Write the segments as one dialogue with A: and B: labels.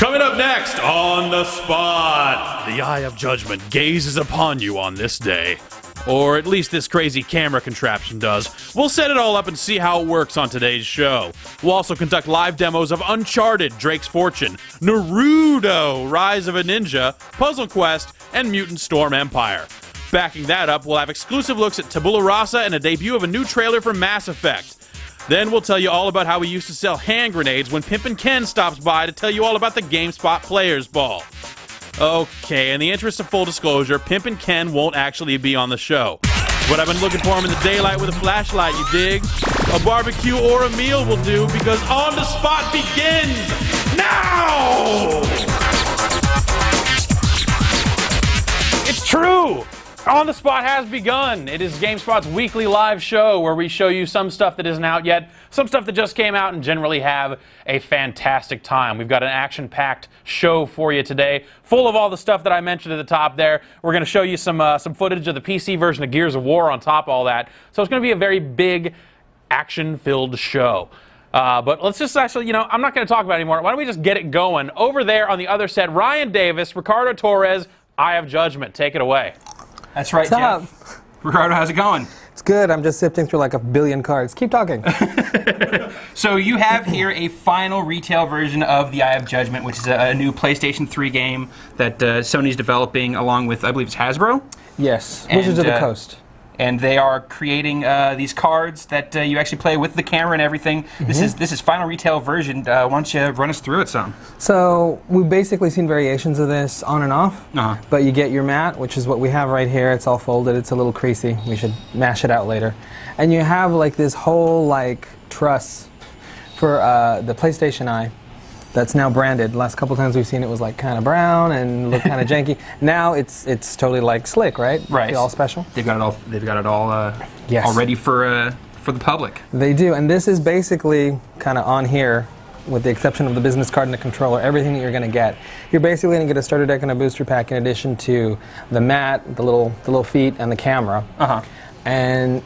A: Coming up next on the spot, the eye of judgment gazes upon you on this day. Or at least this crazy camera contraption does. We'll set it all up and see how it works on today's show. We'll also conduct live demos of Uncharted, Drake's Fortune, Naruto, Rise of a Ninja, Puzzle Quest, and Mutant Storm Empire. Backing that up, we'll have exclusive looks at Tabula Rasa and a debut of a new trailer for Mass Effect. Then we'll tell you all about how we used to sell hand grenades when Pimpin' Ken stops by to tell you all about the GameSpot Players Ball. Okay, in the interest of full disclosure, Pimpin' Ken won't actually be on the show. But I've been looking for him in the daylight with a flashlight, you dig? A barbecue or a meal will do, because On the Spot begins now! It's true! On the Spot has begun. It is GameSpot's weekly live show where we show you some stuff that isn't out yet, some stuff that just came out, and generally have a fantastic time. We've got an action-packed show for you today, full of all the stuff that I mentioned at the top there. We're going to show you some footage of the PC version of Gears of War on top of all that. So it's going to be a very big, action-filled show. But let's just actually, I'm not going to talk about it anymore. Why don't we just get it going? Over there on the other set, Ryan Davis, Ricardo Torres, Eye of Judgment. Take it away.
B: That's right, Jeff. Ricardo, how's it going?
C: It's good. I'm just sifting through like a billion cards. Keep talking.
B: So you have here a final retail version of the Eye of Judgment, which is a new PlayStation 3 game that Sony's developing along with, I believe it's Hasbro?
C: Yes, Wizards of the Coast.
B: And they are creating these cards that you actually play with the camera and everything. Mm-hmm. This is final retail version. Why don't you run us through it some?
C: So we've basically seen variations of this on and off. But you get your mat, which is what we have right here. It's all folded. It's a little creasy. We should mash it out later. And you have like this whole like truss for the PlayStation Eye. That's now branded. The last couple times we've seen it was like kind of brown and looked kind of janky. Now it's totally like slick, right?
B: Right.
C: Feel all special.
B: They've got it all. They've got it all
C: yes.
B: all ready for the public.
C: They do, and this is basically kind of on here, with the exception of the business card and the controller. Everything that you're going to get, you're basically going to get a starter deck and a booster pack in addition to the mat, the little feet, and the camera. And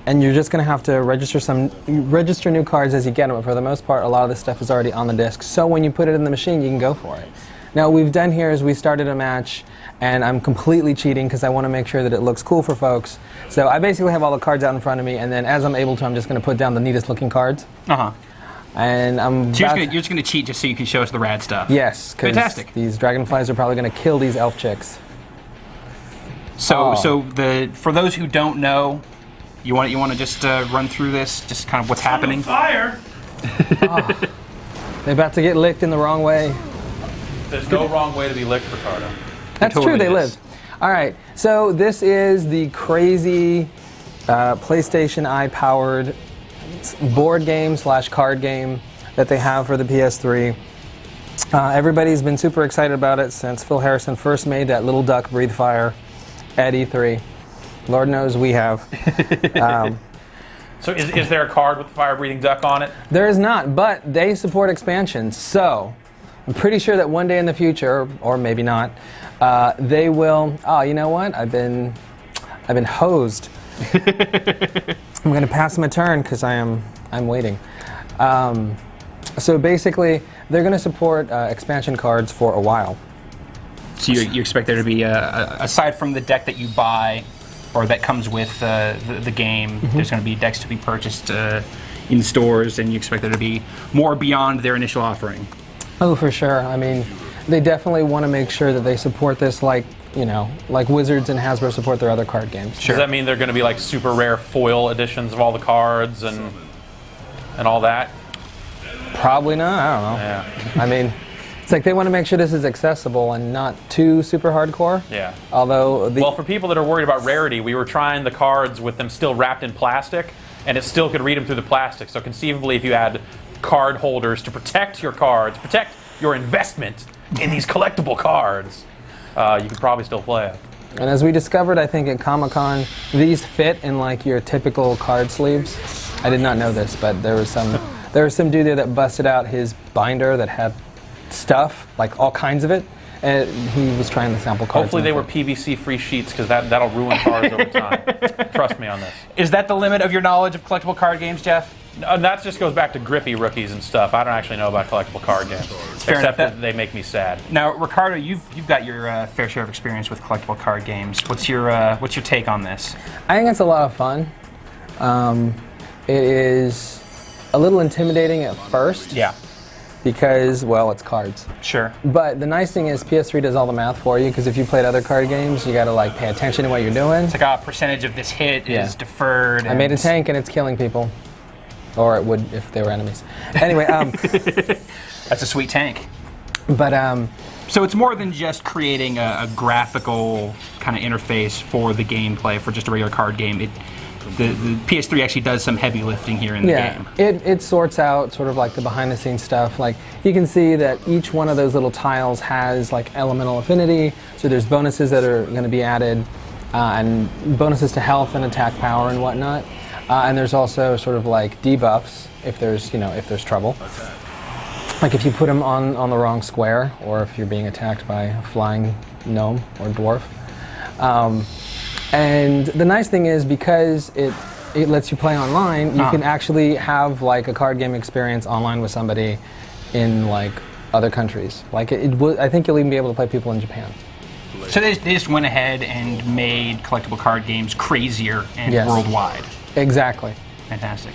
C: And you're just going to have to register new cards as you get them. But for the most part, a lot of this stuff is already on the disc. So when you put it in the machine, you can go for it. Now, what we've done here is we started a match, and I'm completely cheating because I want to make sure that it looks cool for folks. So I basically have all the cards out in front of me, and then as I'm able to, I'm just going to put down the neatest looking cards. And
B: so you're just going to cheat just so you can show us the rad stuff.
C: Yes, because these dragonflies are probably going to kill these elf chicks.
B: So for those who don't know, you want to just run through this, just kind of what's happening.
A: Fire!
C: They're about to get licked in the wrong way.
A: There's no wrong way to be licked, Ricardo.
C: That's
B: totally
C: true. They lived. All right. So this is the crazy PlayStation Eye powered board game / card game that they have for the PS3. Everybody's been super excited about it since Phil Harrison first made that little duck breathe fire at E3. Lord knows we have.
A: So is there a card with the fire-breathing duck on it?
C: There is not, but they support expansions. So I'm pretty sure that one day in the future, or maybe not, they will. Oh, you know what? I've been hosed. I'm going to pass my turn because I'm waiting. So basically, they're going to support expansion cards for a while.
B: So you expect there to be, aside from the deck that you buy, or that comes with the game, there's going to be decks to be purchased in stores, and you expect there to be more beyond their initial offering.
C: Oh, for sure. I mean, they definitely want to make sure that they support this like Wizards and Hasbro support their other card games.
A: Sure. Does that mean they're going to be like super rare foil editions of all the cards and all that?
C: Probably not. I don't know.
A: Yeah.
C: I mean, it's like they want to make sure this is accessible and not too super hardcore.
A: Yeah.
C: Although
A: well, for people that are worried about rarity, we were trying the cards with them still wrapped in plastic, and it still could read them through the plastic. So conceivably, if you had card holders to protect your cards, protect your investment in these collectible cards, you could probably still play it.
C: And as we discovered, I think at Comic-Con, these fit in like your typical card sleeves. I did not know this, but there was some dude there that busted out his binder that had stuff, like all kinds of it, and he was trying to sample cards.
A: Hopefully they were PVC-free sheets, because that'll ruin cards over time. Trust me on this.
B: Is that the limit of your knowledge of collectible card games, Jeff?
A: And that just goes back to Griffey rookies and stuff. I don't actually know about collectible card games, except that they make me sad.
B: Now, Ricardo, you've got your fair share of experience with collectible card games. What's your take on this?
C: I think it's a lot of fun. It is a little intimidating at first.
B: Yeah.
C: Because, well, it's cards.
B: Sure.
C: But the nice thing is PS3 does all the math for you, because if you played other card games, you got to like pay attention to what you're doing.
B: It's like a percentage of this hit is deferred.
C: I made a tank and it's killing people. Or it would if they were enemies. Anyway,
B: that's a sweet tank.
C: But
B: so it's more than just creating a graphical kind of interface for the gameplay for just a regular card game. The PS3 actually does some heavy lifting here in the game.
C: It sorts out sort of like the behind-the-scenes stuff. Like you can see that each one of those little tiles has like elemental affinity. So there's bonuses that are going to be added, and bonuses to health and attack power and whatnot. And there's also sort of like debuffs if there's trouble. Like if you put them on the wrong square, or if you're being attacked by a flying gnome or dwarf. And the nice thing is, because it lets you play online, you can actually have like a card game experience online with somebody in like other countries. Like I think you'll even be able to play people in Japan.
B: So they just went ahead and made collectible card games crazier and worldwide.
C: Exactly.
B: Fantastic.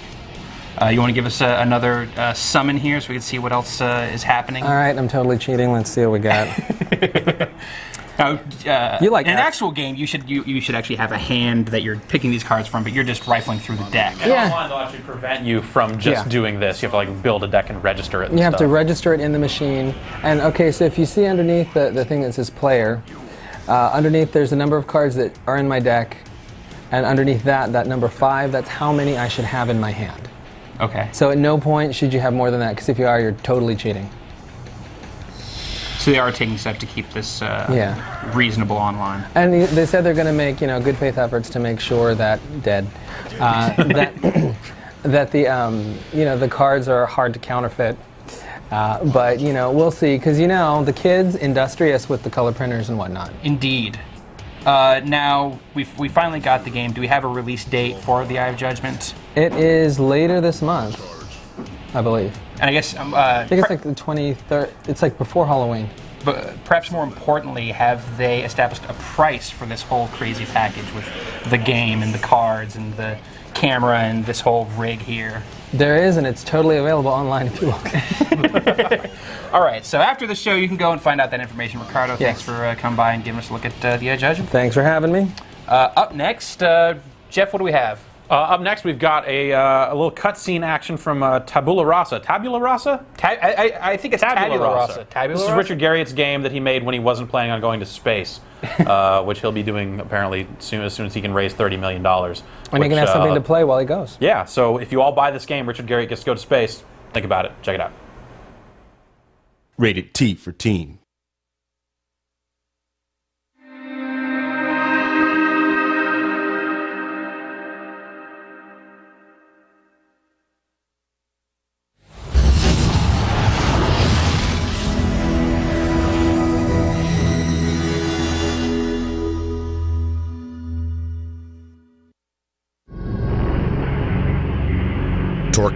B: You want to give us another summon here so we can see what else is happening?
C: All right, I'm totally cheating. Let's see what we got.
B: Now,
C: you like
B: in an actual game, you should actually have a hand that you're picking these cards from, but you're just rifling through the deck.
A: And online, they'll actually prevent you from just doing this. You have to like build a deck and register it.
C: You have to register it in the machine. And okay, so if you see underneath the thing that says player, underneath there's a number of cards that are in my deck, and underneath that number 5, that's how many I should have in my hand.
B: Okay.
C: So at no point should you have more than that, because if you are, you're totally cheating.
B: So they are taking steps to keep this reasonable online.
C: And they said they're going to make good faith efforts to make sure that that the cards are hard to counterfeit. But we'll see, because the kids industrious with the color printers and whatnot.
B: Indeed. Now we finally got the game. Do we have a release date for the Eye of Judgment?
C: It is later this month, I believe.
B: And I guess
C: I think it's like the 23rd. It's like before Halloween.
B: But perhaps more importantly, have they established a price for this whole crazy package with the game and the cards and the camera and this whole rig here?
C: There is, and it's totally available online if you look.
B: All right, so after the show, you can go and find out that information. Ricardo, thanks for coming by and giving us a look at the Eye of Judgment.
C: Thanks for having me.
B: Up next, Jeff, what do we have?
A: Up next, we've got a little cutscene action from Tabula Rasa. Tabula Rasa?
B: I think it's Tabula Rasa.
A: This is Richard Garriott's game that he made when he wasn't planning on going to space, which he'll be doing apparently as soon as he can raise $30 million.
C: And he can have something to play while he goes.
A: Yeah, so if you all buy this game, Richard Garriott gets to go to space. Think about it. Check it out.
D: Rated T for teen.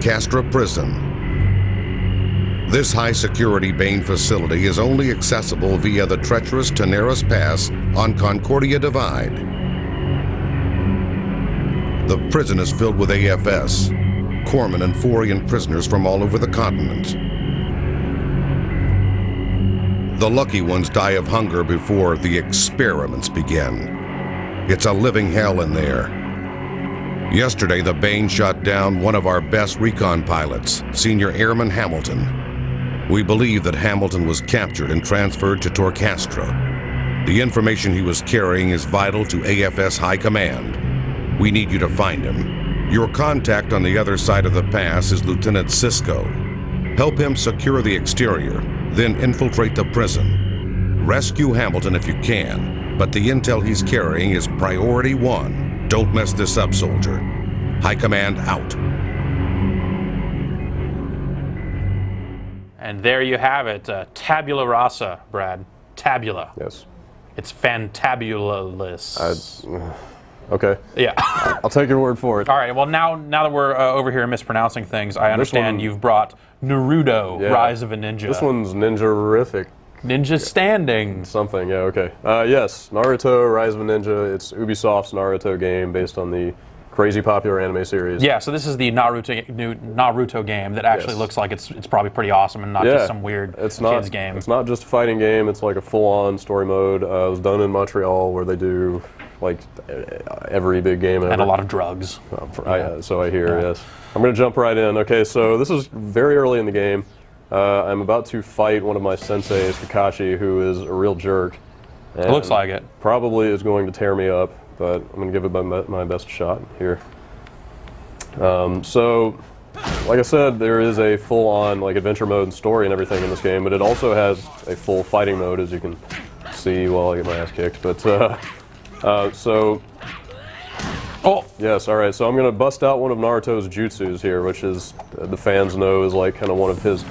E: Astra Prison. This high-security Bane facility is only accessible via the treacherous Teneris Pass on Concordia Divide. The prison is filled with AFS, corpsmen and Forian prisoners from all over the continent. The lucky ones die of hunger before the experiments begin. It's a living hell in there. Yesterday, the Bane shot down one of our best recon pilots, Senior Airman Hamilton. We believe that Hamilton was captured and transferred to Torcastra. The information he was carrying is vital to AFS High Command. We need you to find him. Your contact on the other side of the pass is Lieutenant Cisco. Help him secure the exterior, then infiltrate the prison. Rescue Hamilton if you can, but the intel he's carrying is priority 1. Don't mess this up, soldier. High Command out.
A: And there you have it. Tabula Rasa, Brad. Tabula.
F: Yes.
A: It's fantabulous.
D: Okay.
A: Yeah.
D: I'll take your word for it.
A: All right. Well, now that we're over here mispronouncing things, I understand you've brought Naruto: Rise of a Ninja.
D: This one's ninja-rific.
A: Ninja Standing.
D: Something, yeah, okay. Yes, Naruto: Rise of a Ninja. It's Ubisoft's Naruto game based on the crazy popular anime series.
A: Yeah, so this is the new Naruto game that actually looks like it's probably pretty awesome and not just some weird kids game.
D: It's not just a fighting game, it's like a full-on story mode. It was done in Montreal where they do like every big game ever.
A: And a lot of drugs.
D: So I hear, yes. I'm going to jump right in. Okay, so this is very early in the game. I'm about to fight one of my senseis, Kakashi, who is a real jerk.
A: It looks like it.
D: Probably is going to tear me up, but I'm going to give it my best shot here. So, like I said, there is a full-on like adventure mode and story and everything in this game, but it also has a full fighting mode, as you can see while I get my ass kicked. But so.
A: Oh!
D: Yes, all right, so I'm going to bust out one of Naruto's jutsus here, which is, the fans know, is like kind of one of his...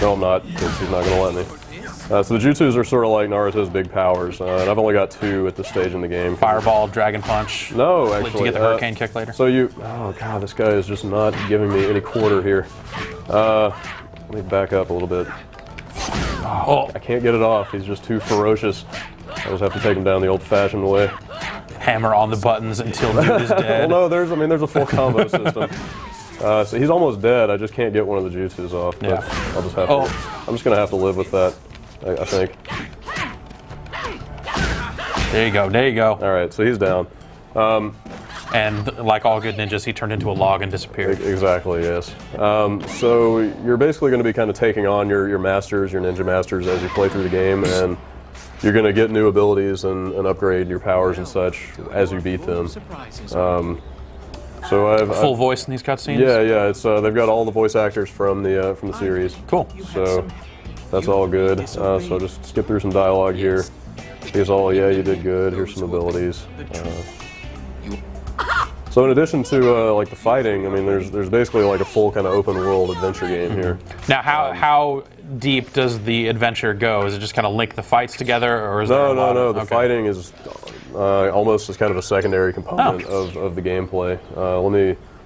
D: No, I'm not, because he's not going to let me. So the jutsus are sort of like Naruto's big powers, and I've only got 2 at this stage in the game.
A: Fireball, Dragon Punch.
D: No, actually.
A: To get the Hurricane kick later.
D: So oh god, this guy is just not giving me any quarter here. Let me back up a little bit.
A: Oh.
D: I can't get it off, he's just too ferocious. I just have to take him down the old-fashioned way.
A: Hammer on the buttons until dude is dead.
D: Well, no, there's a full combo system. So he's almost dead. I just can't get one of the jutsus off. But I'll just have to. I'm just gonna have to live with that. I think.
A: There you go. There you go.
D: All right, so he's down.
A: And like all good ninjas, he turned into a log and disappeared.
D: Exactly. Yes. So you're basically going to be kind of taking on your masters, your ninja masters, as you play through the game, and you're going to get new abilities and upgrade your powers and such as you beat them. So I've
A: full voice in these cutscenes.
D: Yeah. It's they've got all the voice actors from the series.
A: Cool.
D: So that's all good. So just skip through some dialogue here. Here's all, yeah, you did good. Here's some abilities. So in addition to like the fighting, I mean, there's basically like a full kind of open world adventure game here.
A: Now, how deep does the adventure go? Is it just kind of link the fights together, or is there
D: no? The fighting is almost as kind of a secondary component of the gameplay. I'm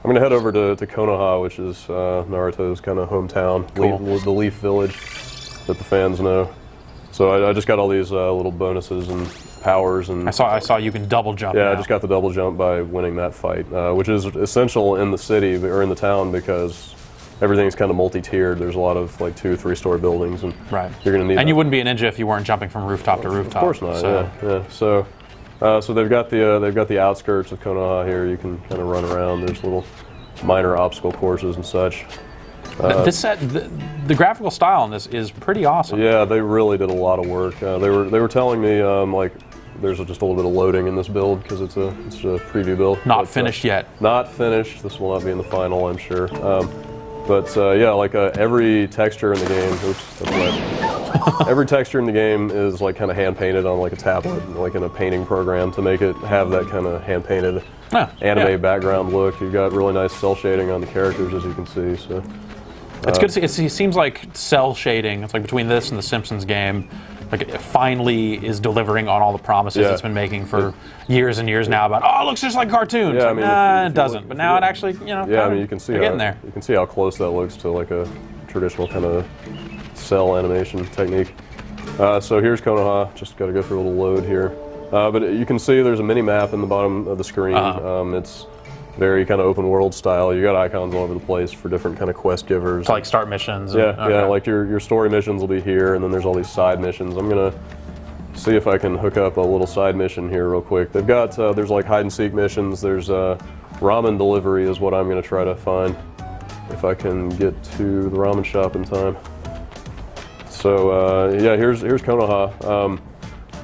D: going to head over to Konoha, which is Naruto's kind of hometown,
A: Cool.
D: the Leaf Village that the fans know. So I just got all these little bonuses and powers, and
A: I saw you can double jump.
D: Yeah,
A: now.
D: I just got the double jump by winning that fight, which is essential in the city or in the town because everything's kind of multi-tiered. There's a lot of like 2- or 3-story buildings, and you're gonna need.
A: And you wouldn't be a ninja if you weren't jumping from rooftop to rooftop.
D: Of course not. So. Yeah. So they've got the outskirts of Konoha here. You can kind of run around. There's little minor obstacle courses and such.
A: The graphical style on this is pretty awesome.
D: Yeah, they really did a lot of work. They were telling me like there's just a little bit of loading in this build because it's a preview build.
A: Not finished yet.
D: Not finished. This will not be in the final, I'm sure. Yeah, like every texture in the game. Oops, that's wet. Every texture in the game is like kind of hand painted on like a tablet, like in a painting program to make it have that kind of hand painted anime background look. You've got really nice cell shading on the characters, as you can see. So.
A: It's good to see. It seems like cell shading. It's like between this and the Simpsons game, like it finally is delivering on all the promises it's been making for years and years now about, it looks just like cartoons.
D: Yeah,
A: I mean, it doesn't. But now it actually,
D: Yeah, I mean, you can see
A: getting there.
D: You can see how close that looks to like a traditional kind of cell animation technique. So here's Konoha. Just got to go through a little load here. But you can see there's a mini map in the bottom of the screen. It's very kind of open world style. You got icons all over the place for different kind of quest givers.
A: To like start missions.
D: Yeah, like your story missions will be here, and then there's all these side missions. I'm gonna see if I can hook up a little side mission here real quick. They've got there's like hide and seek missions. There's ramen delivery is what I'm gonna try to find if I can get to the ramen shop in time. So here's Konoha.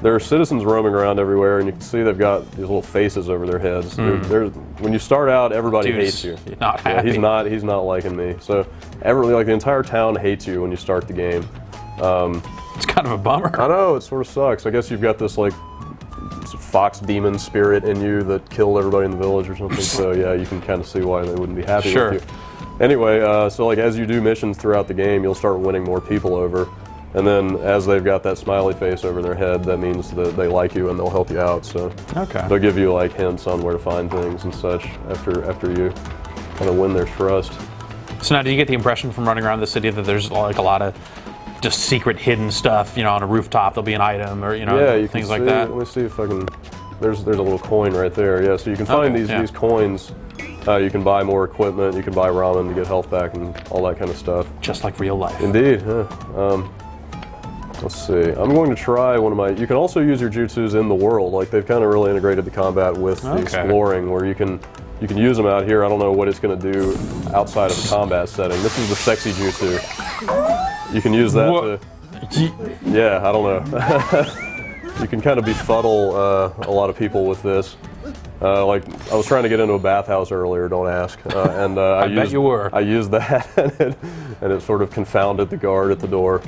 D: There are citizens roaming around everywhere, and you can see they've got these little faces over their heads. When you start out, everybody hates you.
A: Not happy.
D: He's not liking me. So like the entire town hates you when you start the game.
A: It's kind of a bummer.
D: I know, it sort of sucks. I guess you've got this like fox demon spirit in you that killed everybody in the village or something. So yeah, you can kind of see why they wouldn't be happy with you. Anyway, so like as you do missions throughout the game, you'll start winning more people over. And then as they've got that smiley face over their head, that means that they like you and they'll help you out. So they'll give you like hints on where to find things and such after you kind of win their trust.
A: So now, do you get the impression from running around the city that there's like a lot of just secret hidden stuff? You know, on a rooftop there'll be an item, or
D: you
A: things
D: can
A: like that.
D: Let me see if I can. There's a little coin right there. Yeah, so you can find these coins. You can buy more equipment. You can buy ramen to get health back and all that kind of stuff.
A: Just like real life.
D: Indeed. Let's see. I'm going to try one of my. You can also use your jutsus in the world. Like they've kind of really integrated the combat with the exploring, where you can use them out here. I don't know what it's going to do outside of a combat setting. This is the sexy jutsu. You can use that to. Yeah, I don't know. You can kind of befuddle a lot of people with this. Like I was trying to get into a bathhouse earlier. Don't ask. And I
A: bet you were.
D: I used that, and it sort of confounded the guard at the door.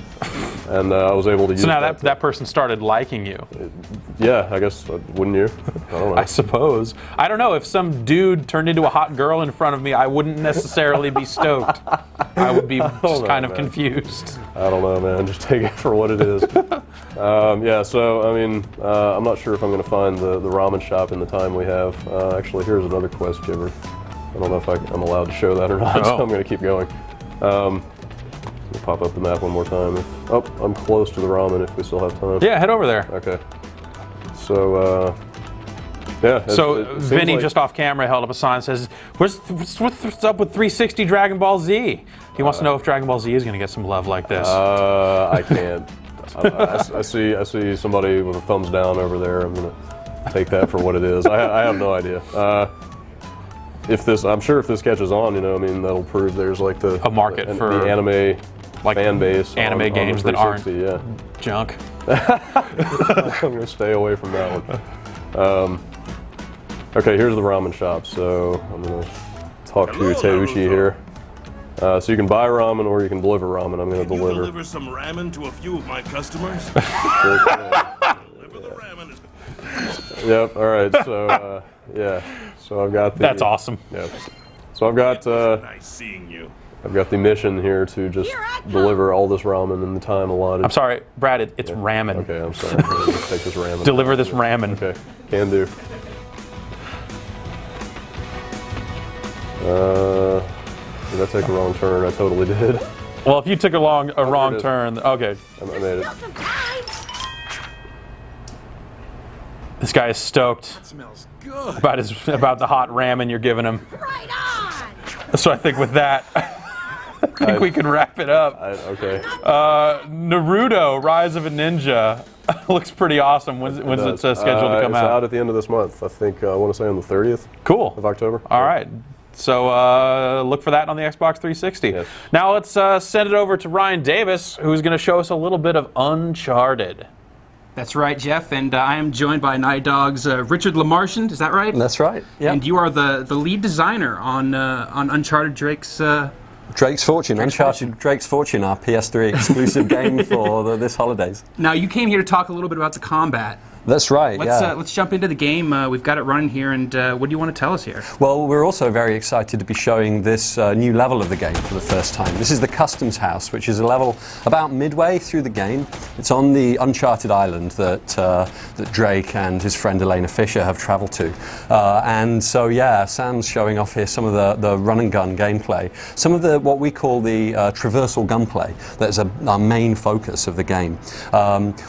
D: And I was able to use.
A: So now that person started liking you.
D: Yeah, I guess wouldn't you? I don't know.
A: I suppose. I don't know. If some dude turned into a hot girl in front of me, I wouldn't necessarily be stoked. I would be just kind of confused.
D: I don't know, man. Just take it for what it is. Yeah. So I mean, I'm not sure if I'm going to find the ramen shop in the time we have. Actually, here's another quest giver. I don't know if I'm allowed to show that or not. So I'm going to keep going. Let me pop up the map one more time. I'm close to the ramen if we still have time.
A: Yeah, head over there.
D: Okay. So, yeah.
A: So Vinny, just off camera, held up a sign that says, what's up with 360 Dragon Ball Z? He wants to know if Dragon Ball Z is going to get some love like this.
D: I can't. I see somebody with a thumbs down over there. I'm going to take that for what it is. I have no idea. I'm sure if this catches on, I mean, that'll prove there's like a market for the anime fan base.
A: Anime games that aren't junk.
D: I'm going to stay away from that one. Okay, here's the ramen shop. So I'm going to talk to Teuchi here. So you can buy ramen or you can deliver ramen. I'm going to deliver.
F: Deliver some ramen to a few of my customers. Deliver the ramen.
D: Yep. All right. So yeah. So I've got the.
A: That's awesome.
D: Yep. So I've got.
F: Nice seeing you.
D: I've got the mission here to just deliver all this ramen in the time allotted.
A: I'm sorry, Brad. It's ramen.
D: Okay, I'm sorry. I'm gonna take this ramen.
A: Deliver this ramen.
D: Okay, can do. Did I take a wrong turn? I totally did.
A: Well, if you took a wrong turn, okay.
D: I made it.
A: This guy is stoked.
F: That smells good.
A: About the hot ramen you're giving him.
G: Right on.
A: So I think with that, I think we can wrap it up.
D: Okay.
A: Naruto: Rise of a Ninja looks pretty awesome. When's it scheduled to come out?
D: It's out at the end of this month. I think I want to say on the 30th.
A: Cool.
D: Of October.
A: All right. So look for that on the Xbox 360.
D: Yes.
A: Now let's send it over to Ryan Davis, who's going to show us a little bit of Uncharted.
B: That's right, Jeff, and I am joined by Naughty Dog's Richard LaMarchand. Is that right?
H: That's right. Yeah.
B: And you are the lead designer on Uncharted Drake's
H: Fortune. Uncharted Drake's Fortune, our PS3 exclusive game for this holidays.
B: Now you came here to talk a little bit about the combat.
H: That's right,
B: Let's jump into the game. We've got it running here, and what do you want to tell us here?
H: Well, we're also very excited to be showing this new level of the game for the first time. This is the Customs House, which is a level about midway through the game. It's on the Uncharted island that Drake and his friend Elena Fisher have traveled to. And so, yeah, Sam's showing off here some of the run and gun gameplay, some of what we call the traversal gunplay. That is our main focus of the game.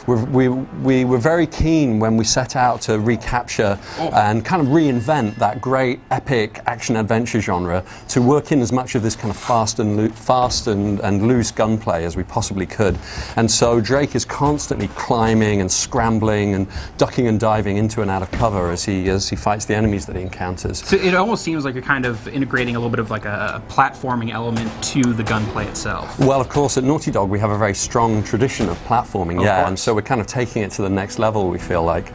H: We were very keen when we set out to recapture and kind of reinvent that great epic action-adventure genre to work in as much of this kind of fast and loose gunplay as we possibly could. And so Drake is constantly climbing and scrambling and ducking and diving into and out of cover as he fights the enemies that he encounters.
B: So it almost seems like you're kind of integrating a little bit of like a platforming element to the gunplay itself.
H: Well, of course, at Naughty Dog we have a very strong tradition of platforming, and so we're kind of taking it to the next level, we feel. feel like.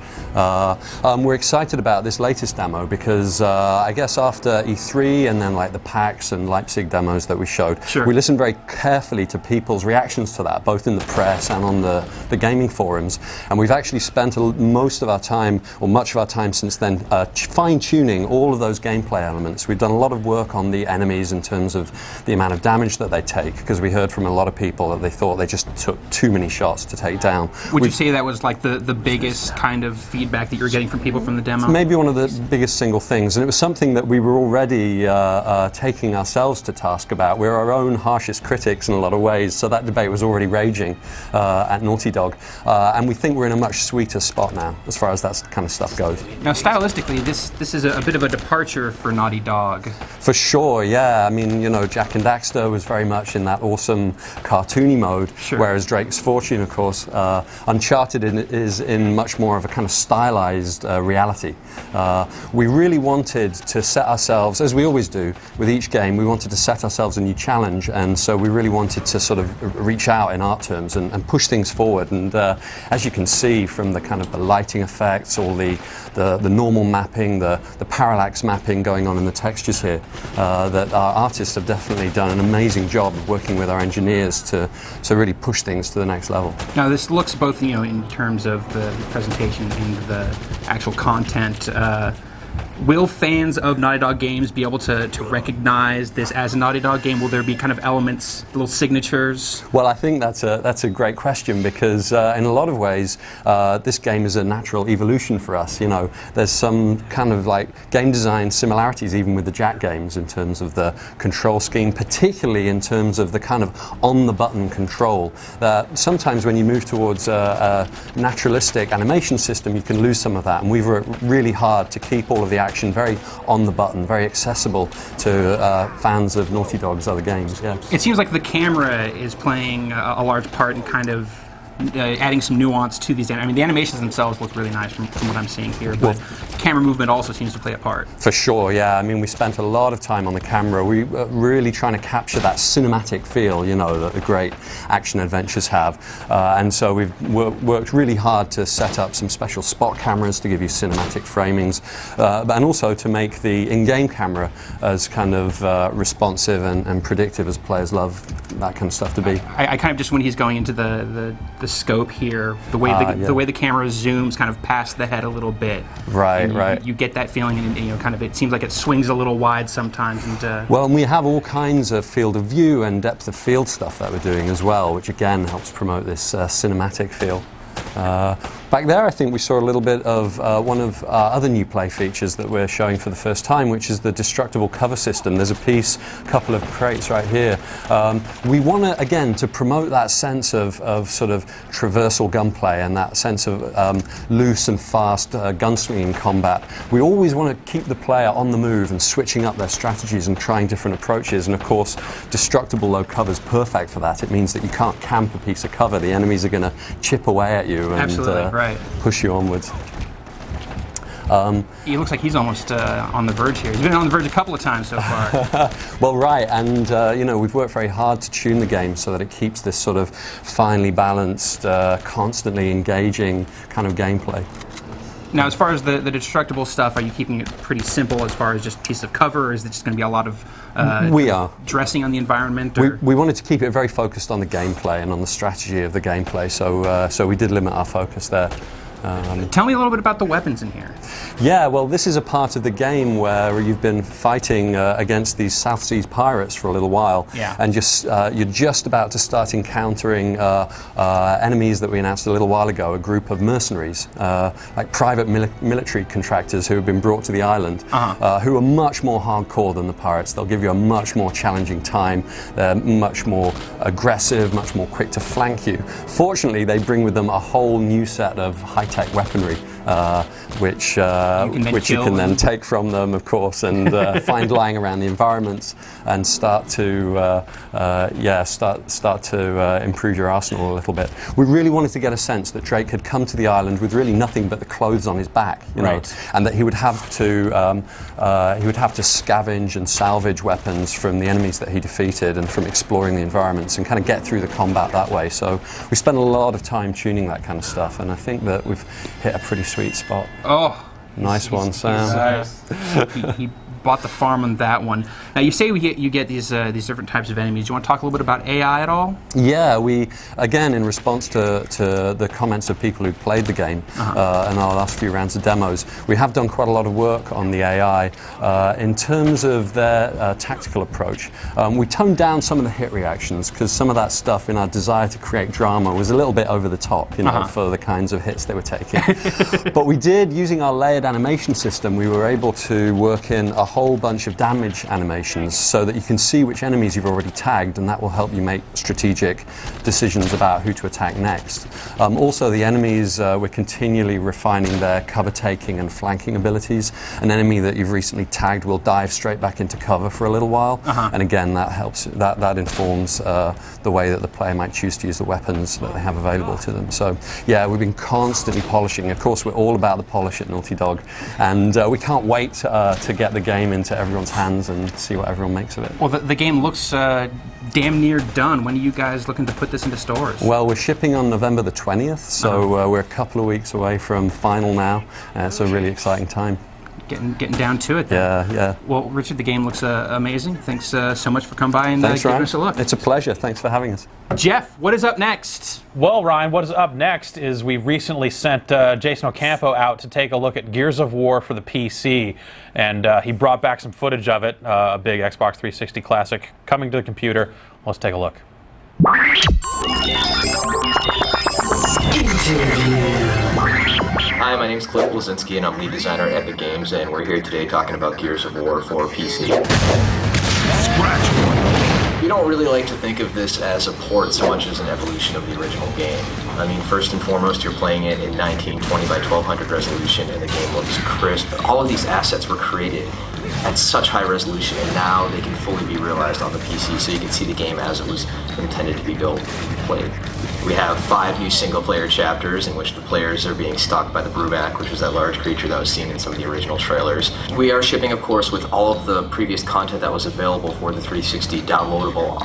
H: We're excited about this latest demo because I guess after E3 and then like the PAX and Leipzig demos that we showed, we listened very carefully to people's reactions to that, both in the press and on the gaming forums. And we've actually spent most of our time, or much of our time since then, fine-tuning all of those gameplay elements. We've done a lot of work on the enemies in terms of the amount of damage that they take, because we heard from a lot of people that they thought they just took too many shots to take down.
B: Would you say that was like the biggest kind of feedback that you were getting from people from the demo?
H: Maybe one of the biggest single things, and it was something that we were already taking ourselves to task about. We're our own harshest critics in a lot of ways, so that debate was already raging at Naughty Dog, and we think we're in a much sweeter spot now as far as that kind of stuff goes.
B: Now, stylistically, this is a bit of a departure for Naughty Dog.
H: For sure, yeah. I mean, you know, Jack and Daxter was very much in that awesome cartoony mode, whereas Drake's Fortune, of course, Uncharted is in much more of a kind of stylized reality. We really wanted to set ourselves, as we always do with each game, we wanted to set ourselves a new challenge, and so we really wanted to sort of reach out in art terms and push things forward. And as you can see from the kind of the lighting effects, all the normal mapping, the parallax mapping going on in the textures here, that our artists have definitely done an amazing job of working with our engineers to really push things to the next level.
B: Now, this looks both, you know, in terms of the presentation and the actual content. Will fans of Naughty Dog games be able to recognize this as a Naughty Dog game? Will there be kind of elements, little signatures?
H: Well, I think that's a great question, because in a lot of ways this game is a natural evolution for us. You know, there's some kind of like game design similarities even with the Jack games in terms of the control scheme, particularly in terms of the kind of on-the-button control. Sometimes when you move towards a naturalistic animation system, you can lose some of that, and we've worked really hard to keep all of the action very on the button, very accessible to fans of Naughty Dog's other games. Yeah.
B: It seems like the camera is playing a large part in kind of adding some nuance to these. I mean, the animations themselves look really nice from what I'm seeing here, but camera movement also seems to play a part.
H: For sure, yeah. I mean, we spent a lot of time on the camera. We were really trying to capture that cinematic feel, you know, that the great action adventures have. And so we've worked really hard to set up some special spot cameras to give you cinematic framings, and also to make the in-game camera as kind of responsive and predictive as players love that kind of stuff to be.
B: I kind of just, when he's going into the scope here, the way the camera zooms kind of past the head a little bit.
H: Right.
B: You get that feeling, and you know, kind of it seems like it swings a little wide sometimes. And
H: well, and we have all kinds of field of view and depth of field stuff that we're doing as well, which again helps promote this cinematic feel. Back there, I think we saw a little bit of one of our other new play features that we're showing for the first time, which is the destructible cover system. There's a couple of crates right here. We want to, again, to promote that sense of sort of traversal gunplay and that sense of loose and fast gunslinging combat. We always want to keep the player on the move and switching up their strategies and trying different approaches. And of course, destructible low cover is perfect for that. It means that you can't camp a piece of cover. The enemies are going to chip away at you and push you onwards.
B: He looks like he's almost on the verge here. He's been on the verge a couple of times so far.
H: Well, right, and you know, we've worked very hard to tune the game so that it keeps this sort of finely balanced, constantly engaging kind of gameplay.
B: Now, as far as the destructible stuff, are you keeping it pretty simple as far as just a piece of cover, or is it just going to be a lot of dressing on the dressing
H: We wanted to keep it very focused on the gameplay and on the strategy of the gameplay, so we did limit our focus there.
B: Tell me a little bit about the weapons in here.
H: Yeah, well, this is a part of the game where you've been fighting against these South Seas pirates for a little while, and you're just about to start encountering enemies that we announced a little while ago, a group of mercenaries, like private military contractors who have been brought to the island, who are much more hardcore than the pirates. They'll give you a much more challenging time. They're much more aggressive, much more quick to flank you. Fortunately, they bring with them a whole new set of high-tech weaponry, which you
B: kill
H: can then
B: them.
H: take from them, of course, and find lying around the environments, and start to improve your arsenal a little bit. We really wanted to get a sense that Drake had come to the island with really nothing but the clothes on his back, you know, and that he would have to scavenge and salvage weapons from the enemies that he defeated and from exploring the environments and kind of get through the combat that way. So we spent a lot of time tuning that kind of stuff, and I think that we've hit a pretty sweet spot.
B: Oh,
H: nice one, Sam.
B: He bought the farm on that one. Now you say you get these different types of enemies. Do you want to talk a little bit about AI at all?
H: Yeah, we, again, in response to the comments of people who played the game in our last few rounds of demos, we have done quite a lot of work on the AI in terms of their tactical approach. We toned down some of the hit reactions because some of that stuff in our desire to create drama was a little bit over the top, you know, for the kinds of hits they were taking. But we did, using our layered animation system, we were able to work in a whole bunch of damage animations so that you can see which enemies you've already tagged, and that will help you make strategic decisions about who to attack next. Also, the enemies, we're continually refining their cover taking and flanking abilities. An enemy that you've recently tagged will dive straight back into cover for a little while, and again, that helps, that informs the way that the player might choose to use the weapons that they have available to them. So yeah, we've been constantly polishing. Of course, we're all about the polish at Naughty Dog, and we can't wait to get the game into everyone's hands and see what everyone makes of it.
B: Well, the game looks damn near done. When are you guys looking to put this into stores?
H: Well, we're shipping on November the 20th, so we're a couple of weeks away from final now. It's a really exciting time.
B: Getting down to it then.
H: Yeah.
B: Well, Richard, the game looks amazing. Thanks so much for coming by and
H: Thanks,
B: giving
H: Ryan.
B: us a look.
H: It's a pleasure. Thanks for having us.
B: Jeff, what is up next?
A: Well, Ryan, what is up next is we recently sent Jason Ocampo out to take a look at Gears of War for the PC, and he brought back some footage of it, a big Xbox 360 classic coming to the computer. Let's take a look.
I: Hi, my name is Cliff Blazinski, and I'm lead designer at Epic Games, and we're here today talking about Gears of War for PC. We don't really like to think of this as a port so much as an evolution of the original game. I mean, first and foremost, you're playing it in 1920 by 1200 resolution, and the game looks crisp. All of these assets were created at such high resolution, and now they can fully be realized on the PC, so you can see the game as it was intended to be built and played. We have 5 new single-player chapters in which the players are being stalked by the Bruvac, which was that large creature that was seen in some of the original trailers. We are shipping, of course, with all of the previous content that was available for the 360 downloadable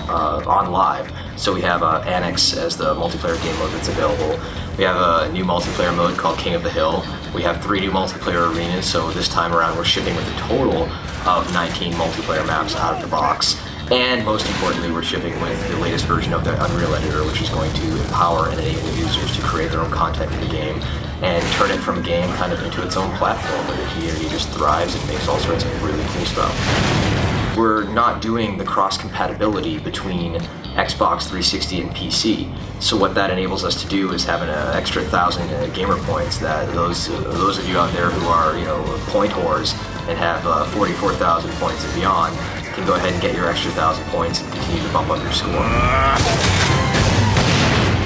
I: on live. So we have Annex as the multiplayer game mode that's available. We have a new multiplayer mode called King of the Hill. We have 3 new multiplayer arenas, so this time around we're shipping with a total of 19 multiplayer maps out of the box. And most importantly, we're shipping with the latest version of the Unreal Editor, which is going to empower and enable users to create their own content in the game and turn it from a game kind of into its own platform where the community just thrives and makes all sorts of really cool stuff. We're not doing the cross-compatibility between Xbox 360 and PC. So what that enables us to do is have an extra 1,000 gamer points that those of you out there who are, you know, point whores and have 44,000 points and beyond can go ahead and get your extra 1,000 points and continue to bump up your score.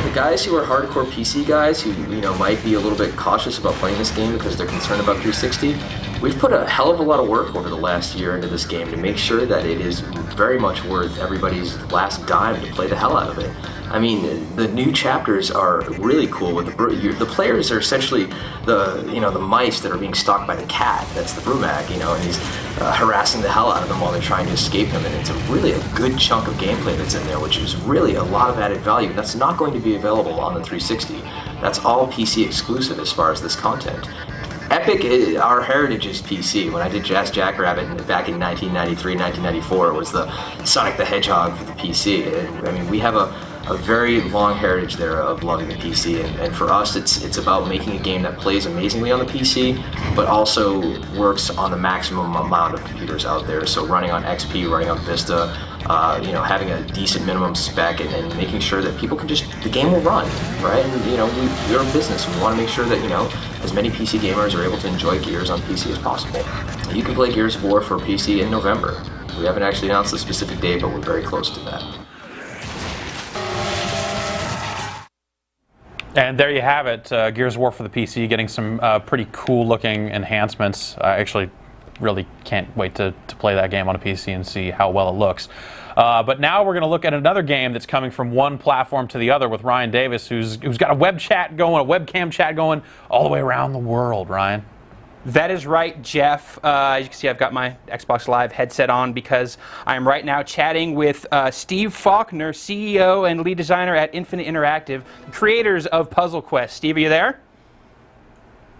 I: The guys who are hardcore PC guys who, you know, might be a little bit cautious about playing this game because they're concerned about 360, we've put a hell of a lot of work over the last year into this game to make sure that it is very much worth everybody's last dime to play the hell out of it. I mean, the new chapters are really cool. With the players are essentially the mice that are being stalked by the cat. That's the Brumac, you know, and he's harassing the hell out of them while they're trying to escape him. And it's really a good chunk of gameplay that's in there, which is really a lot of added value. That's not going to be available on the 360. That's all PC exclusive as far as this content. Epic, our heritage is PC. When I did Jazz Jackrabbit back in 1993, 1994, it was the Sonic the Hedgehog for the PC. And, I mean, we have a very long heritage there of loving the PC, and for us it's about making a game that plays amazingly on the PC, but also works on the maximum amount of computers out there. So running on XP, running on Vista, having a decent minimum spec, and making sure that people can the game will run, right? And we're a business, and we want to make sure that as many PC gamers are able to enjoy Gears on PC as possible. You can play Gears of War for PC in November. We haven't actually announced the specific date, but we're very close to that.
A: And there you have it, Gears of War for the PC, getting some pretty cool-looking enhancements. I actually really can't wait to play that game on a PC and see how well it looks. But now we're going to look at another game that's coming from one platform to the other with Ryan Davis, who's got a web chat going, a webcam chat going all the way around the world, Ryan.
B: That is right, Jeff. As you can see, I've got my Xbox Live headset on because I'm right now chatting with Steve Faulkner, CEO and lead designer at Infinite Interactive, creators of Puzzle Quest. Steve, are you there?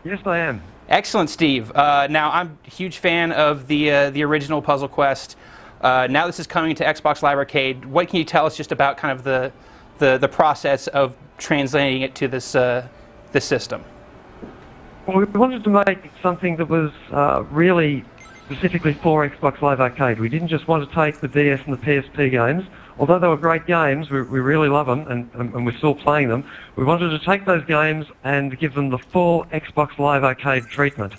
J: Yes, I am.
B: Excellent, Steve. Now, I'm a huge fan of the original Puzzle Quest. Now this is coming to Xbox Live Arcade. What can you tell us just about kind of the process of translating it to this system?
J: Well, we wanted to make something that was really specifically for Xbox Live Arcade. We didn't just want to take the DS and the PSP games, although they were great games, we really love them and we're still playing them. We wanted to take those games and give them the full Xbox Live Arcade treatment.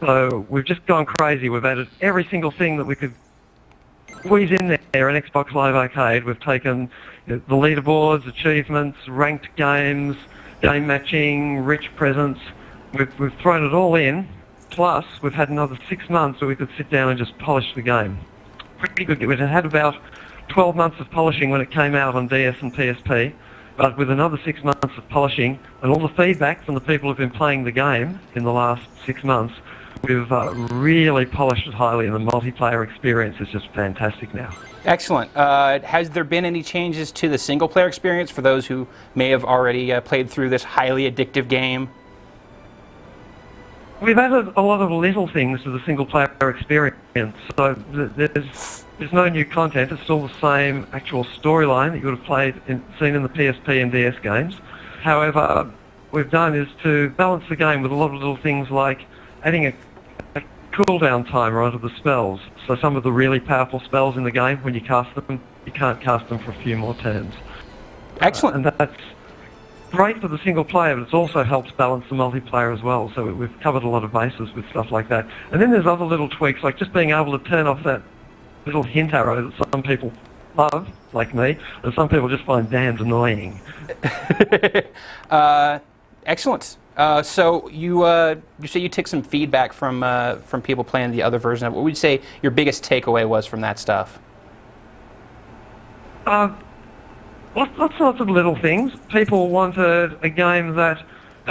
J: So we've just gone crazy. We've added every single thing that we could squeeze in there in Xbox Live Arcade. We've taken the leaderboards, achievements, ranked games, game matching, rich presents. We've thrown it all in, plus we've had another 6 months where we could sit down and just polish the game. Pretty good. It had about 12 months of polishing when it came out on DS and PSP, but with another 6 months of polishing and all the feedback from the people who've been playing the game in the last 6 months, we've really polished it highly, and the multiplayer experience is just fantastic now.
B: Excellent. Has there been any changes to the single-player experience for those who may have already played through this highly addictive game?
J: We've added a lot of little things to the single-player experience, so there's no new content. It's still the same actual storyline that you would have seen in the PSP and DS games. However, what we've done is to balance the game with a lot of little things like adding a cooldown timer onto the spells. So some of the really powerful spells in the game, when you cast them, you can't cast them for a few more turns.
B: Excellent.
J: And that's great for the single player, but it also helps balance the multiplayer as well. So we've covered a lot of bases with stuff like that. And then there's other little tweaks, like just being able to turn off that little hint arrow that some people love, like me, and some people just find damned annoying.
B: Excellent. So you say you took some feedback from people playing the other version of it. What would you say your biggest takeaway was from that stuff?
J: Lots of little things. People wanted a game that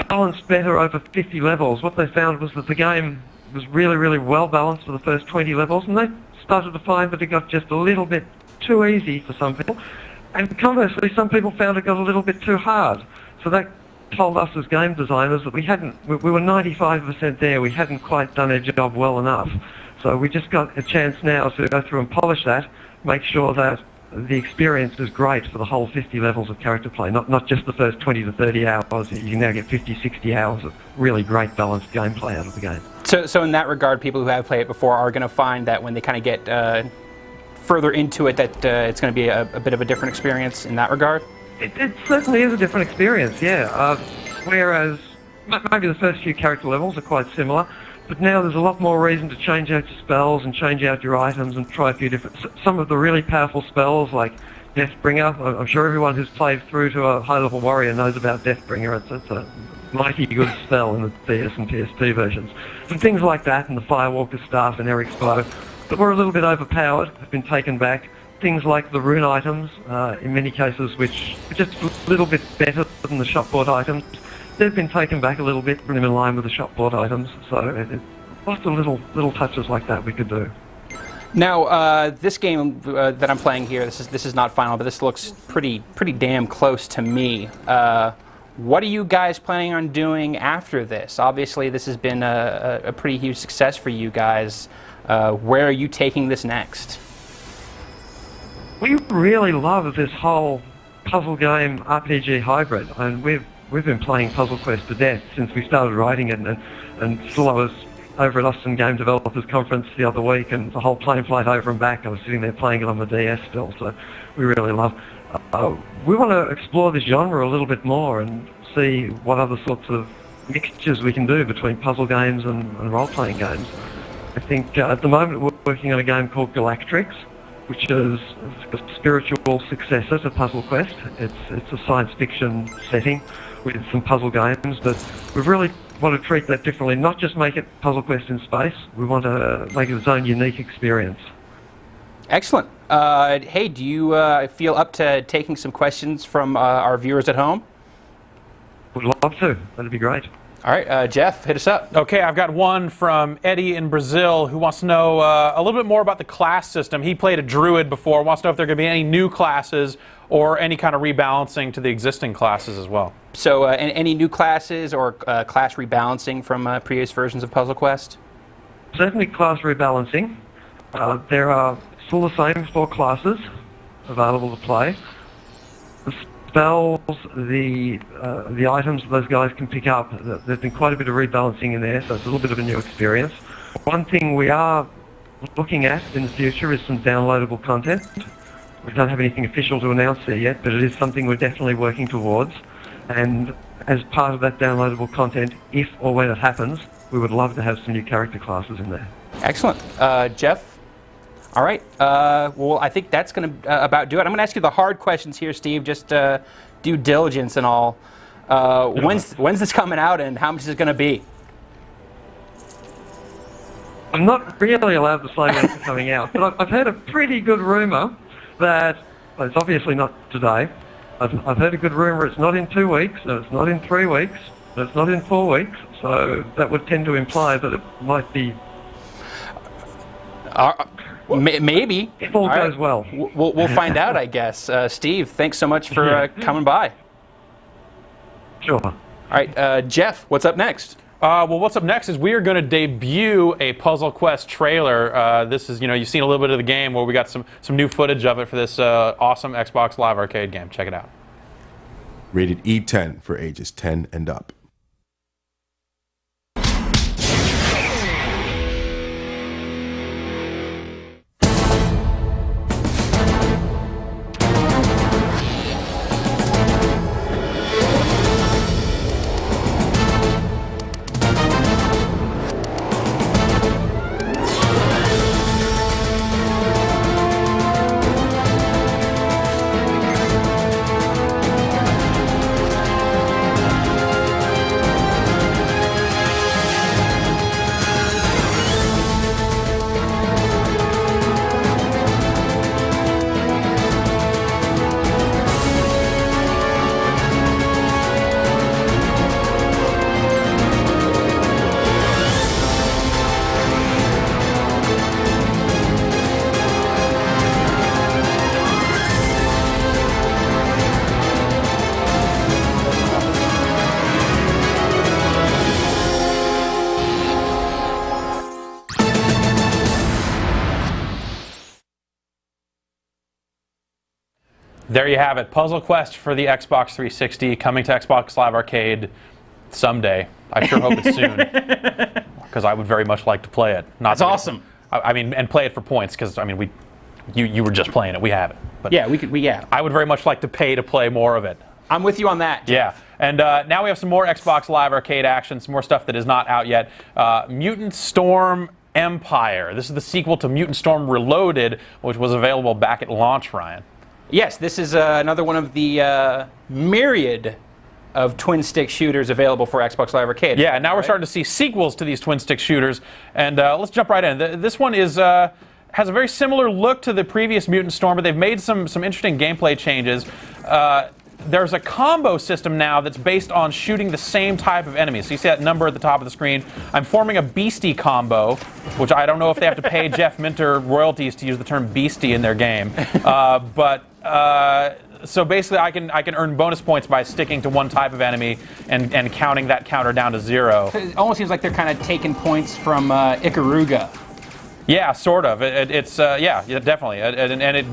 J: balanced better over 50 levels. What they found was that the game was really, really well balanced for the first 20 levels, and they started to find that it got just a little bit too easy for some people. And conversely, some people found it got a little bit too hard. So that told us as game designers that we were 95% there. We hadn't quite done our job well enough. So we just got a chance now to go through and polish that, make sure that the experience is great for the whole 50 levels of character play, not just the first 20 to 30 hours. You can now get 50, 60 hours of really great balanced gameplay out of the game.
B: So in that regard, people who have played it before are going to find that when they kind of get further into it, that it's going to be a bit of a different experience in that regard?
J: It certainly is a different experience, yeah. Whereas maybe the first few character levels are quite similar, but now there's a lot more reason to change out your spells and change out your items and try a few different... Some of the really powerful spells like Deathbringer, I'm sure everyone who's played through to a high-level warrior knows about Deathbringer. It's a mighty good spell in the DS and PSP versions. And things like that, and the Firewalker staff and Eric's bow, that were a little bit overpowered, have been taken back. Things like the rune items, in many cases, which are just a little bit better than the shopboard items, they've been taken back a little bit, bring them in line with the shopboard items. So lots of little touches like that we could do.
B: Now, this game that I'm playing here, this is not final, but this looks pretty damn close to me. What are you guys planning on doing after this? Obviously, this has been a pretty huge success for you guys. Where are you taking this next?
J: We really love this whole puzzle game RPG hybrid, and we've been playing Puzzle Quest to death since we started writing it, and still I was over at Austin Game Developers Conference the other week, and the whole plane flight over and back, I was sitting there playing it on the DS still, so we really love. We want to explore this genre a little bit more and see what other sorts of mixtures we can do between puzzle games and role-playing games. I think at the moment we're working on a game called Galactrix, which is a spiritual successor to Puzzle Quest. It's a science fiction setting with some puzzle games, but we really want to treat that differently, not just make it Puzzle Quest in space. We want to make it its own unique experience.
B: Excellent. Hey, do you feel up to taking some questions from our viewers at home?
J: Would love to. That'd be great.
B: All right, Jeff, hit us up.
A: Okay, I've got one from Eddie in Brazil who wants to know a little bit more about the class system. He played a druid before, wants to know if there are going to be any new classes or any kind of rebalancing to the existing classes as well.
B: So any new classes or class rebalancing from previous versions of Puzzle Quest?
J: Certainly class rebalancing. There are still the same 4 classes available to play. The spells, the items that those guys can pick up, there's been quite a bit of rebalancing in there, so it's a little bit of a new experience. One thing we are looking at in the future is some downloadable content. We don't have anything official to announce there yet, but it is something we're definitely working towards. And as part of that downloadable content, if or when it happens, we would love to have some new character classes in there.
B: Excellent. Jeff? All right. Well, I think that's going to about do it. I'm going to ask you the hard questions here, Steve, just due diligence and all. When's this coming out, and how much is it going to be?
J: I'm not really allowed to say when it's coming out, but I've heard a pretty good rumour that, well, it's obviously not today. I've heard a good rumour it's not in 2 weeks, and it's not in 3 weeks, and it's not in 4 weeks, so that would tend to imply that it might be...
B: Maybe.
J: If all goes well.
B: We'll find out, I guess. Steve, thanks so much for coming by.
J: Sure.
B: All right, Jeff, what's up next?
A: Well, what's up next is we are going to debut a Puzzle Quest trailer. This is, you've seen a little bit of the game where we got some new footage of it for this awesome Xbox Live Arcade game. Check it out.
K: Rated E10 for ages 10 and up.
A: There you have it. Puzzle Quest for the Xbox 360 coming to Xbox Live Arcade someday. I sure hope it's soon, because I would very much like to play it.
B: That's awesome.
A: I mean, and play it for points, because I mean, you were just playing it. We have it. But
B: yeah, yeah.
A: I would very much like to pay to play more of it.
B: I'm with you on that, Jeff.
A: Yeah, and now we have some more Xbox Live Arcade action, some more stuff that is not out yet. Mutant Storm Empire. This is the sequel to Mutant Storm Reloaded, which was available back at launch, Ryan.
B: Yes, this is another one of the myriad of twin-stick shooters available for Xbox Live Arcade.
A: Yeah, now we're starting to see sequels to these twin-stick shooters, and let's jump right in. This one is has a very similar look to the previous Mutant Storm, but they've made some interesting gameplay changes. There's a combo system now that's based on shooting the same type of enemies. So you see that number at the top of the screen. I'm forming a beastie combo, which I don't know if they have to pay Jeff Minter royalties to use the term beastie in their game. So basically I can earn bonus points by sticking to one type of enemy and counting that counter down to 0.
B: It almost seems like they're kind of taking points from Ikaruga.
A: Yeah, sort of. It's definitely.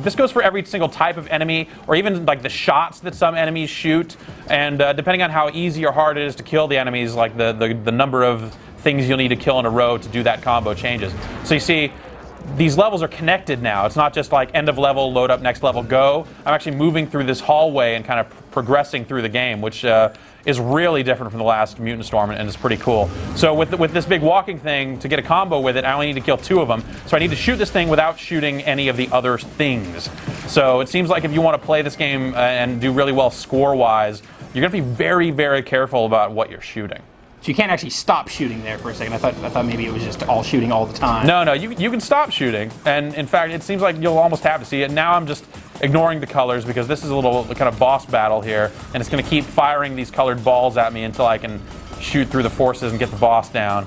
A: This goes for every single type of enemy, or even like the shots that some enemies shoot. And depending on how easy or hard it is to kill the enemies, like the number of things you'll need to kill in a row to do that combo changes. So you see, these levels are connected now. It's not just like end of level, load up, next level, go. I'm actually moving through this hallway and kind of progressing through the game, which is really different from the last Mutant Storm, and is pretty cool. So with this big walking thing, to get a combo with it, I only need to kill 2 of them. So I need to shoot this thing without shooting any of the other things. So it seems like if you want to play this game and do really well score-wise, you're going to be very, very careful about what you're shooting.
B: So you can't actually stop shooting there for a second. I thought maybe it was just all shooting all the time.
A: No, you can stop shooting, and in fact, it seems like you'll almost have to see it. Now I'm just ignoring the colors because this is a little kind of boss battle here, and it's going to keep firing these colored balls at me until I can shoot through the forces and get the boss down.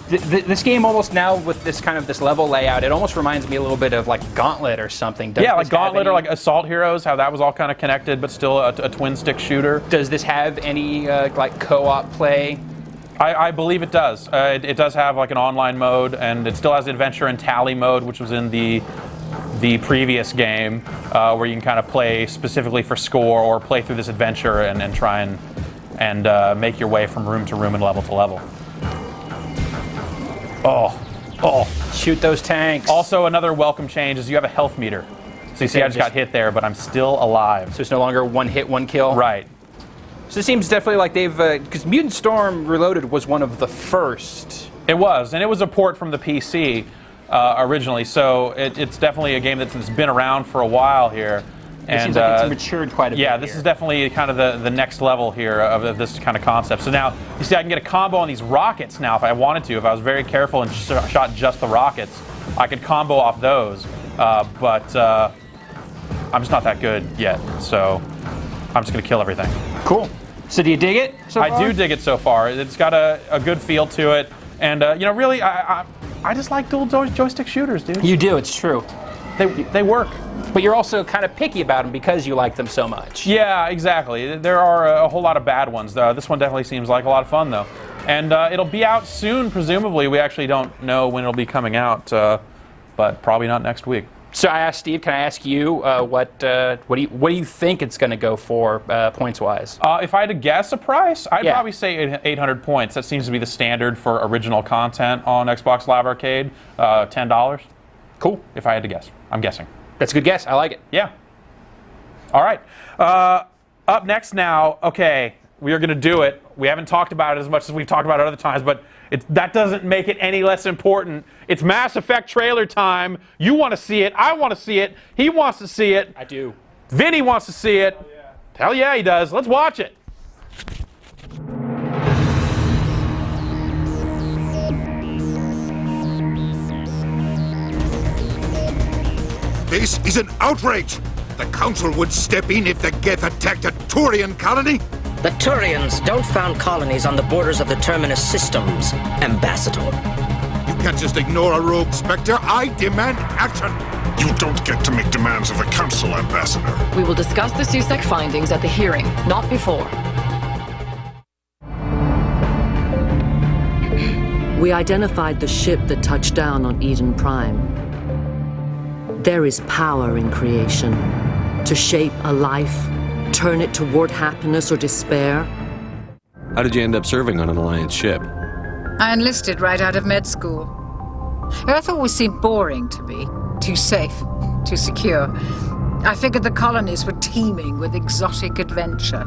B: This game almost now with this level layout, it almost reminds me a little bit of like Gauntlet or something.
A: Yeah, like Gauntlet or like Assault Heroes, how that was all kind of connected, but still a twin-stick shooter.
B: Does this have any like co-op play?
A: I believe it does. It does have like an online mode, and it still has adventure and tally mode, which was in the previous game, where you can kind of play specifically for score or play through this adventure and try and make your way from room to room and level to level. Oh.
B: Shoot those tanks.
A: Also, another welcome change is you have a health meter. So you see I just got hit there, but I'm still alive.
B: So it's no longer one hit, one kill?
A: Right.
B: So it seems definitely like they've, because Mutant Storm Reloaded was one of the first.
A: It was, and it was a port from the PC originally, so it's definitely a game that's been around for a while here.
B: It seems like it's matured quite a bit.
A: Yeah, this is definitely kind of the next level here of this kind of concept. So now, you see I can get a combo on these rockets now if I wanted to. If I was very careful and shot just the rockets, I could combo off those. But I'm just not that good yet, so I'm just going to kill everything.
B: Cool. So do you dig it so far?
A: I do dig it so far. It's got a good feel to it. And, really, I just like dual joystick shooters, dude.
B: You do, it's true.
A: They work.
B: But you're also kind of picky about them because you like them so much.
A: Yeah, exactly. There are a whole lot of bad ones. This one definitely seems like a lot of fun, though. And it'll be out soon, presumably. We actually don't know when it'll be coming out, but probably not next week.
B: So I asked Steve, can I ask you what do you think it's going to go for points-wise?
A: If I had to guess a price, I'd probably say 800 points. That seems to be the standard for original content on Xbox Live Arcade. $10.
B: Cool.
A: If I had to guess. I'm guessing.
B: That's a good guess. I like it.
A: Yeah. All right. Up next now, okay, we are going to do it. We haven't talked about it as much as we've talked about it other times, but that doesn't make it any less important. It's Mass Effect trailer time. You want to see it. I want to see it. He wants to see it.
B: I do.
A: Vinny wants to see it. Hell yeah, he does. Let's watch it.
L: This is an outrage! The Council would step in if the Geth attacked a Turian colony?
M: The Turians don't found colonies on the borders of the Terminus systems, Ambassador.
L: You can't just ignore a rogue Spectre. I demand action!
N: You don't get to make demands of the Council, Ambassador.
O: We will discuss the CSEC findings at the hearing, not before.
P: We identified the ship that touched down on Eden Prime. There is power in creation to shape a life, turn it toward happiness or despair.
Q: How did you end up serving on an Alliance ship?
R: I enlisted right out of med school. Earth always seemed boring to me. Too safe, too secure. I figured the colonies were teeming with exotic adventure.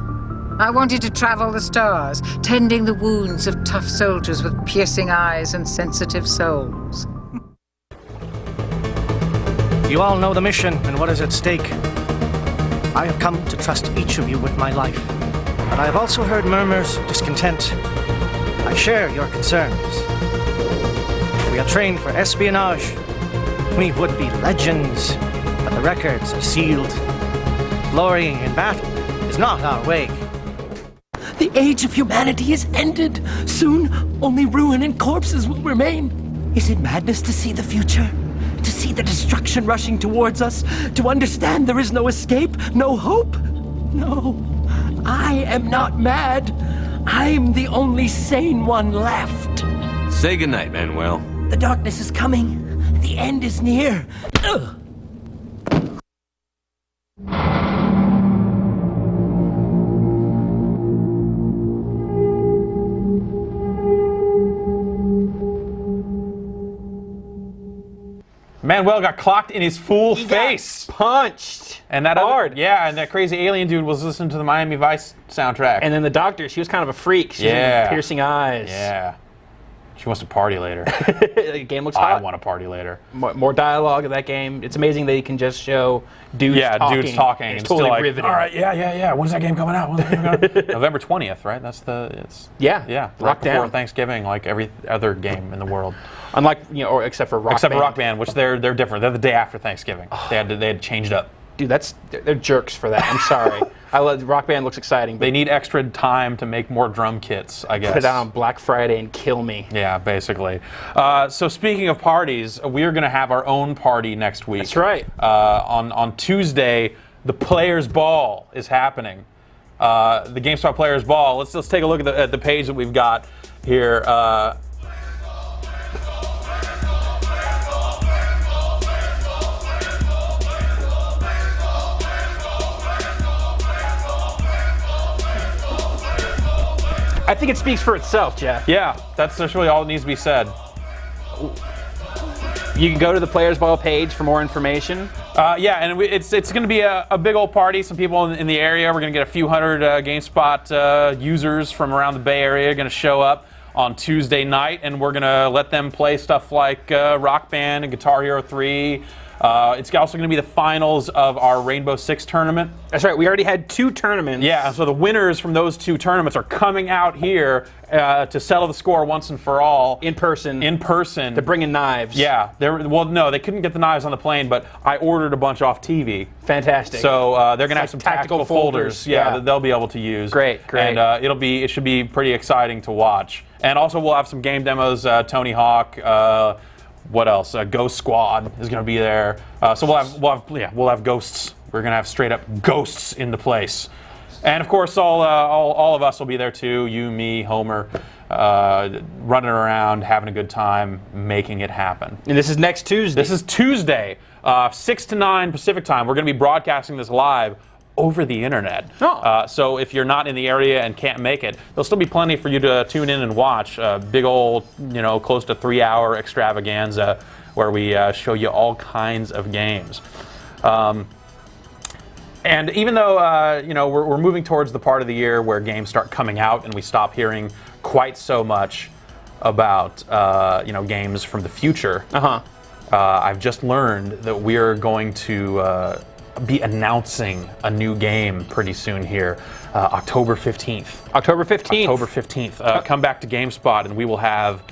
R: I wanted to travel the stars, tending the wounds of tough soldiers with piercing eyes and sensitive souls.
S: You all know the mission and what is at stake. I have come to trust each of you with my life, but I have also heard murmurs of discontent. I share your concerns. We are trained for espionage. We would be legends, but the records are sealed. Glorying in battle is not our way.
T: The age of humanity is ended. Soon, only ruin and corpses will remain. Is it madness to see the future? To see the destruction rushing towards us? To understand there is no escape, no hope? No, I am not mad. I'm the only sane one left.
Q: Say goodnight, Manuel.
T: The darkness is coming. The end is near. Ugh.
A: Manuel got clocked in his fool face.
B: Punched.
A: And that
B: hard.
A: And that crazy alien dude was listening to the Miami Vice soundtrack.
B: And then the doctor, she was kind of a freak. She had piercing eyes.
A: Yeah. She wants to party later.
B: The game looks hot.
A: I want to party later.
B: More dialogue in that game. It's amazing that you can just show dudes talking.
A: Dudes talking.
B: It's
A: and
B: totally
A: still like,
B: riveting.
A: all right, yeah. When's that game coming out? November 20th, right? That's
B: Yeah.
A: right
B: Locked
A: before
B: down.
A: Thanksgiving, like every other game in the world.
B: Unlike, or except for Rock Band.
A: Rock Band, which they're different. They're the day after Thanksgiving. They had changed up.
B: Dude, they're jerks for that. I'm sorry. Rock Band looks exciting. But
A: they need extra time to make more drum kits, I guess.
B: Put it out on Black Friday and kill me.
A: Yeah, basically. So speaking of parties, we're going to have our own party next week.
B: That's right.
A: On Tuesday, the Players Ball is happening. The GameSpot Players Ball. Let's take a look at the page that we've got here.
B: I think it speaks for itself, Jeff.
A: Yeah, that's really all that needs to be said.
B: You can go to the Players Ball page for more information.
A: And it's going to be a big old party. Some people in the area. We're going to get a few hundred GameSpot users from around the Bay Area going to show up on Tuesday night, and we're going to let them play stuff like Rock Band and Guitar Hero 3. It's also going to be the finals of our Rainbow Six tournament.
B: That's right. We already had 2 tournaments.
A: Yeah, so the winners from those 2 tournaments are coming out here to settle the score once and for all.
B: In person.
A: They're
B: bringing knives.
A: Yeah. No, they couldn't get the knives on the plane, but I ordered a bunch off TV.
B: Fantastic.
A: So they're going to have some tactical folders. Yeah, that they'll be able to use.
B: Great.
A: And it should be pretty exciting to watch. And also we'll have some game demos. Tony Hawk. What else? Ghost Squad is going to be there. So we'll have ghosts. We're going to have straight up ghosts in the place. And of course, all of us will be there too. You, me, Homer, running around, having a good time, making it happen.
B: And this is next Tuesday.
A: This is Tuesday, 6 to 9 Pacific time. We're going to be broadcasting this live over the internet. So if you're not in the area and can't make it, there'll still be plenty for you to tune in and watch. Big old, close to 3-hour extravaganza where we show you all kinds of games. And even though we're moving towards the part of the year where games start coming out and we stop hearing quite so much about games from the future, I've just learned that we're going to be announcing a new game pretty soon here, October 15th.
B: October 15th.
A: October 15th. Come back to GameSpot and we will have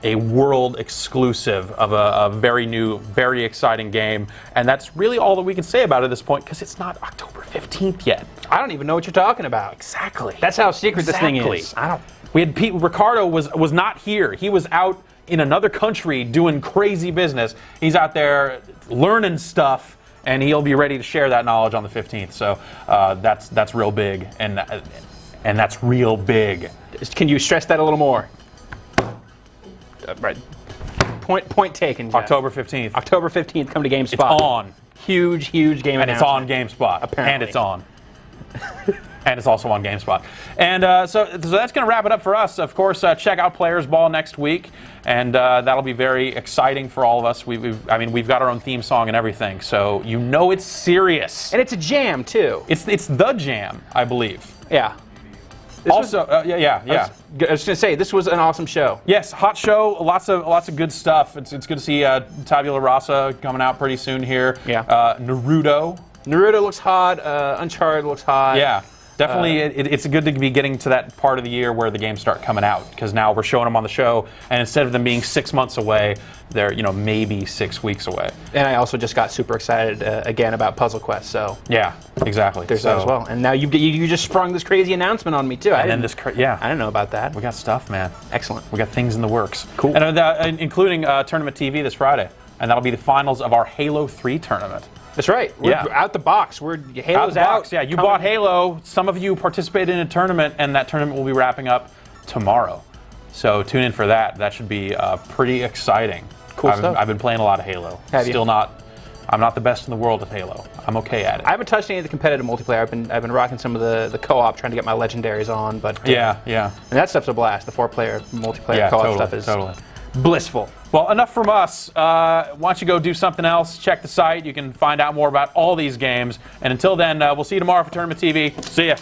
A: a world exclusive of a very new, very exciting game. And that's really all that we can say about it at this point because it's not October 15th yet.
B: I don't even know what you're talking about.
A: Exactly.
B: That's how secret this thing is.
A: We had Ricardo was not here. He was out in another country doing crazy business. He's out there learning stuff. And he'll be ready to share that knowledge on the 15th. So that's real big, and that's real big.
B: Can you stress that a little more? Right. Point taken, Jeff.
A: October 15th.
B: October 15th. Come to GameSpot.
A: It's on.
B: Huge game
A: and it's on GameSpot.
B: Apparently.
A: And it's on. And it's also on GameSpot. And so that's going to wrap it up for us. Of course, check out Players Ball next week, and that'll be very exciting for all of us. We've got our own theme song and everything, so it's serious.
B: And it's a jam too.
A: It's the jam, I believe.
B: Yeah.
A: I was going
B: to say, this was an awesome show.
A: Yes, hot show. Lots of good stuff. It's good to see Tabula Rasa coming out pretty soon here.
B: Yeah.
A: Naruto
B: looks hot. Uncharted looks hot.
A: Yeah. Definitely, it's good to be getting to that part of the year where the games start coming out, because now we're showing them on the show, and instead of them being 6 months away, they're maybe 6 weeks away.
B: And I also just got super excited again about Puzzle Quest. So
A: yeah, exactly.
B: There's that as well. And now you just sprung this crazy announcement on me too. I didn't know about that.
A: We got stuff, man.
B: Excellent.
A: We got things in the works.
B: Cool.
A: And including Tournament TV this Friday, and that'll be the finals of our Halo 3 tournament.
B: That's right. We're out the box. Halo's out.
A: Yeah, you bought Halo. Some of you participated in a tournament, and that tournament will be wrapping up tomorrow. So tune in for that. That should be pretty exciting.
B: Cool stuff.
A: I've been playing a lot of Halo. I'm not the best in the world at Halo. I'm okay at it.
B: I haven't touched any of the competitive multiplayer. I've been rocking some of the co-op, trying to get my legendaries on. But
A: yeah.
B: And that stuff's a blast. The 4-player multiplayer co-op stuff is blissful.
A: Well, enough from us. Why don't you go do something else? Check the site. You can find out more about all these games. And until then, we'll see you tomorrow for Tournament TV. See ya.